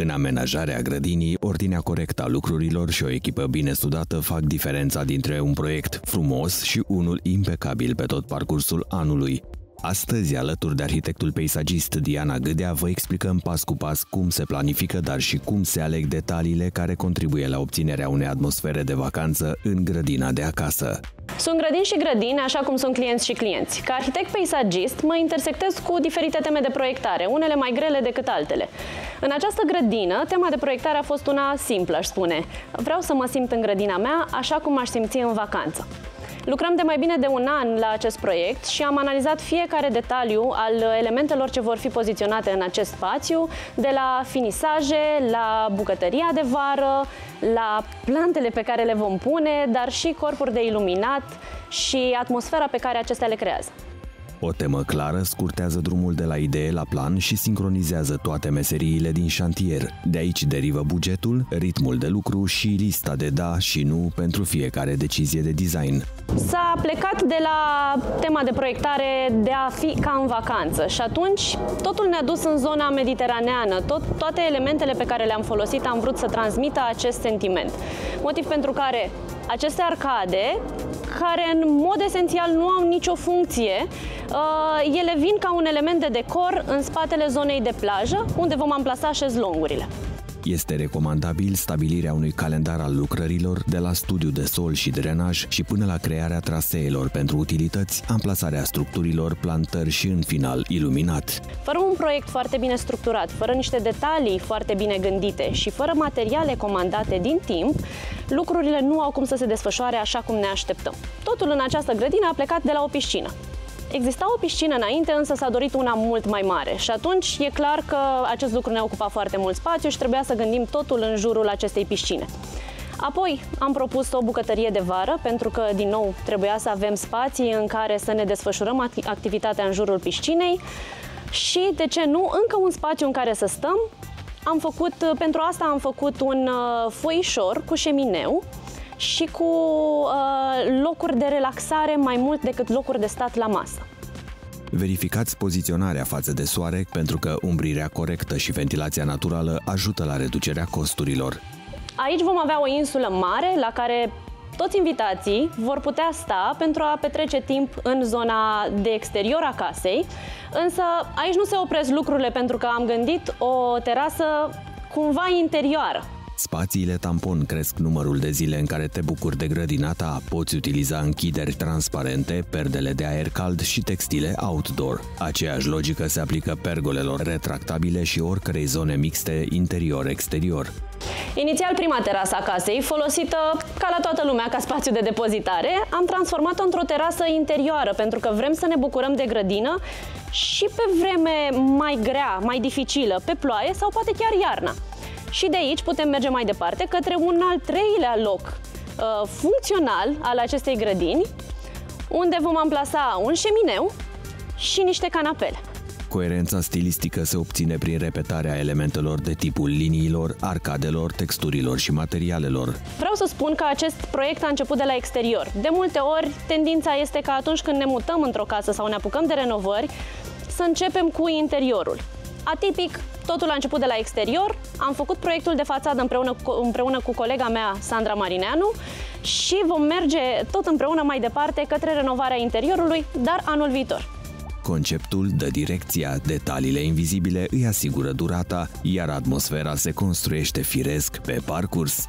În amenajarea grădinii, ordinea corectă a lucrurilor și o echipă bine studată fac diferența dintre un proiect frumos și unul impecabil pe tot parcursul anului. Astăzi, alături de arhitectul peisagist Diana Gâdea, vă explicăm pas cu pas cum se planifică, dar și cum se aleg detaliile care contribuie la obținerea unei atmosfere de vacanță în grădina de acasă. Sunt grădini și grădini, așa cum sunt clienți și clienți. Ca arhitect peisagist, mă intersectez cu diferite teme de proiectare, unele mai grele decât altele. În această grădină, tema de proiectare a fost una simplă, aș spune. Vreau să mă simt în grădina mea așa cum m-aș simți în vacanță. Lucrăm de mai bine de un an la acest proiect și am analizat fiecare detaliu al elementelor ce vor fi poziționate în acest spațiu, de la finisaje, la bucătăria de vară, la plantele pe care le vom pune, dar și corpuri de iluminat și atmosfera pe care acestea le creează. O temă clară scurtează drumul de la idee la plan și sincronizează toate meseriile din șantier. De aici derivă bugetul, ritmul de lucru și lista de da și nu pentru fiecare decizie de design. S-a plecat de la tema de proiectare de a fi ca în vacanță și atunci totul ne-a dus în zona mediteraneană. Toate elementele pe care le-am folosit am vrut să transmită acest sentiment. Motiv pentru care aceste arcade, care în mod esențial nu au nicio funcție, ele vin ca un element de decor în spatele zonei de plajă, unde vom amplasa șezlongurile. Este recomandabil stabilirea unui calendar al lucrărilor, de la studiu de sol și drenaj și până la crearea traseelor pentru utilități, amplasarea structurilor, plantări și, în final, iluminat. Fără un proiect foarte bine structurat, fără niște detalii foarte bine gândite și fără materiale comandate din timp, lucrurile nu au cum să se desfășoare așa cum ne așteptăm. Totul în această grădină a plecat de la o piscină. Exista o piscină înainte, însă s-a dorit una mult mai mare și atunci e clar că acest lucru ne ocupa foarte mult spațiu și trebuia să gândim totul în jurul acestei piscine. Apoi am propus o bucătărie de vară, pentru că, din nou, trebuia să avem spații în care să ne desfășurăm activitatea în jurul piscinei și, de ce nu, încă un spațiu în care să stăm. Pentru asta am făcut un foișor cu șemineu și cu locuri de relaxare mai mult decât locuri de stat la masă. Verificați poziționarea față de soare, pentru că umbrirea corectă și ventilația naturală ajută la reducerea costurilor. Aici vom avea o insulă mare la care toți invitații vor putea sta pentru a petrece timp în zona de exterior a casei, însă aici nu se opresc lucrurile pentru că am gândit o terasă cumva interioară. Spațiile tampon cresc numărul de zile în care te bucuri de grădina ta. Poți utiliza închideri transparente, perdele de aer cald și textile outdoor. Aceeași logică se aplică pergolelor retractabile și oricărei zone mixte interior-exterior. Inițial, prima terasă a casei, folosită ca la toată lumea ca spațiu de depozitare, am transformat-o într-o terasă interioară, pentru că vrem să ne bucurăm de grădină și pe vreme mai grea, mai dificilă, pe ploaie sau poate chiar iarna. Și de aici putem merge mai departe către un al treilea loc funcțional al acestei grădini, unde vom amplasa un șemineu și niște canapele. Coerența stilistică se obține prin repetarea elementelor de tipul liniilor, arcadelor, texturilor și materialelor. Vreau să spun că acest proiect a început de la exterior. De multe ori, tendința este că atunci când ne mutăm într-o casă sau ne apucăm de renovări, să începem cu interiorul. Atipic, totul a început de la exterior, am făcut proiectul de fațadă împreună cu colega mea, Sandra Marineanu, și vom merge tot împreună mai departe către renovarea interiorului, dar anul viitor. Conceptul dă direcția, detaliile invizibile îi asigură durata, iar atmosfera se construiește firesc pe parcurs.